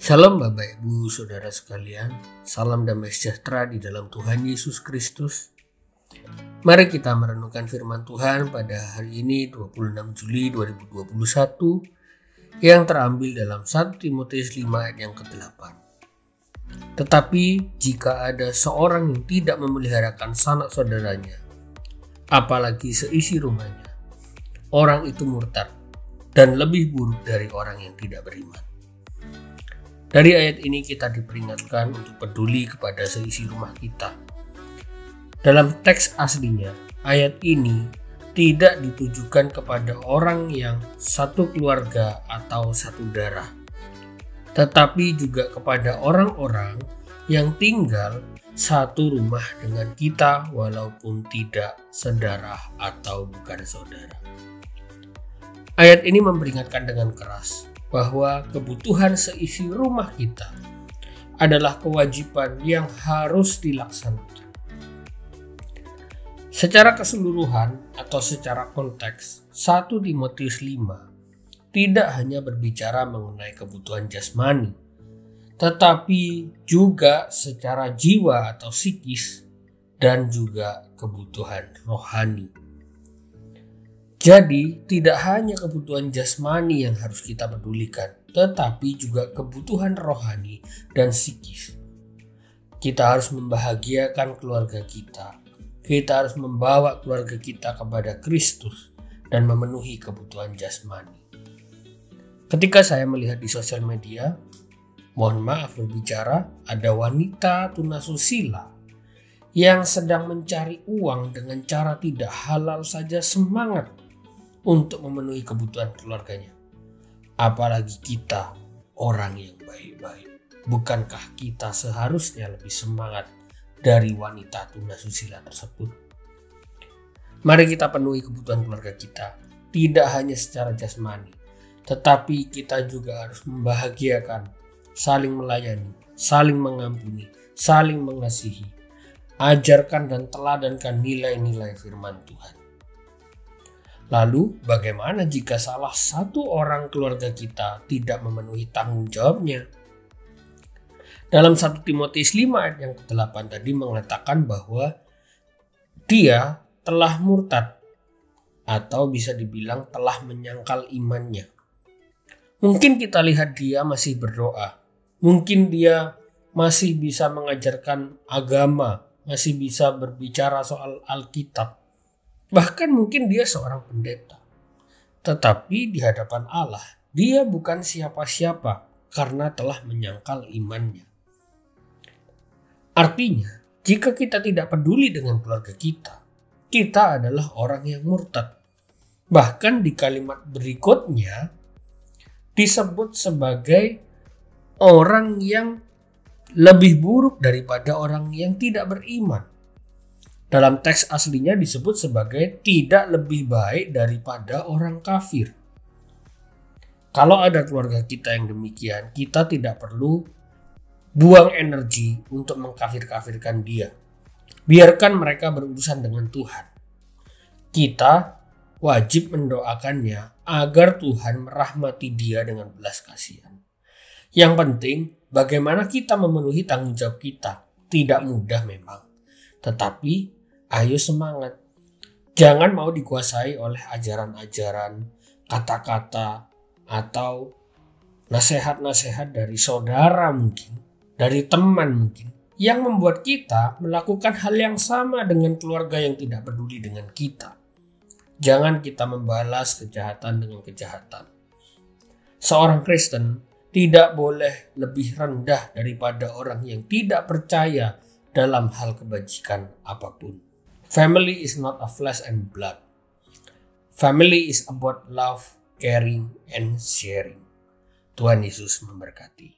Shalom Bapak Ibu Saudara sekalian, salam damai sejahtera di dalam Tuhan Yesus Kristus. Mari kita merenungkan firman Tuhan pada hari ini 26 Juli 2021 yang terambil dalam 1 Timotius 5 ayat yang ke-8. Tetapi jika ada seorang yang tidak memeliharakan sanak saudaranya, apalagi seisi rumahnya, orang itu murtad dan lebih buruk dari orang yang tidak beriman. Dari ayat ini kita diperingatkan untuk peduli kepada seisi rumah kita. Dalam teks aslinya, ayat ini tidak ditujukan kepada orang yang satu keluarga atau satu darah, tetapi juga kepada orang-orang yang tinggal satu rumah dengan kita walaupun tidak sedarah atau bukan saudara. Ayat ini memperingatkan dengan keras bahwa kebutuhan seisi rumah kita adalah kewajiban yang harus dilaksanakan. Secara keseluruhan atau secara konteks, 1 Timotius 5 tidak hanya berbicara mengenai kebutuhan jasmani, tetapi juga secara jiwa atau psikis dan juga kebutuhan rohani. Jadi, tidak hanya kebutuhan jasmani yang harus kita pedulikan, tetapi juga kebutuhan rohani dan psikis. Kita harus membahagiakan keluarga kita. Kita harus membawa keluarga kita kepada Kristus dan memenuhi kebutuhan jasmani. Ketika saya melihat di sosial media, mohon maaf berbicara, ada wanita tunasusila yang sedang mencari uang dengan cara tidak halal saja semangat untuk memenuhi kebutuhan keluarganya. Apalagi kita, orang yang baik-baik. Bukankah kita seharusnya lebih semangat dari wanita tunasusila tersebut? Mari kita penuhi kebutuhan keluarga kita, tidak hanya secara jasmani, tetapi kita juga harus membahagiakan, saling melayani, saling mengampuni, saling mengasihi. Ajarkan dan teladankan nilai-nilai firman Tuhan. Lalu, bagaimana jika salah satu orang keluarga kita tidak memenuhi tanggung jawabnya? Dalam 1 Timotius 5 ayat yang ke-8 tadi mengatakan bahwa dia telah murtad atau bisa dibilang telah menyangkal imannya. Mungkin kita lihat dia masih berdoa. Mungkin dia masih bisa mengajarkan agama, masih bisa berbicara soal Alkitab. Bahkan mungkin dia seorang pendeta. Tetapi di hadapan Allah, dia bukan siapa-siapa karena telah menyangkal imannya. Artinya, jika kita tidak peduli dengan keluarga kita, kita adalah orang yang murtad. Bahkan di kalimat berikutnya disebut sebagai orang yang lebih buruk daripada orang yang tidak beriman. Dalam teks aslinya disebut sebagai tidak lebih baik daripada orang kafir. Kalau ada keluarga kita yang demikian, kita tidak perlu buang energi untuk mengkafir-kafirkan dia. Biarkan mereka berurusan dengan Tuhan. Kita wajib mendoakannya agar Tuhan merahmati dia dengan belas kasihan. Yang penting, bagaimana kita memenuhi tanggung jawab kita. Tidak mudah memang. Tetapi ayo semangat. Jangan mau dikuasai oleh ajaran-ajaran, kata-kata, atau nasihat-nasihat dari saudara mungkin, dari teman mungkin, yang membuat kita melakukan hal yang sama dengan keluarga yang tidak peduli dengan kita. Jangan kita membalas kejahatan dengan kejahatan. Seorang Kristen tidak boleh lebih rendah daripada orang yang tidak percaya dalam hal kebajikan apapun. Family is not a flesh and blood. Family is about love, caring, and sharing. Tuhan Yesus memberkati.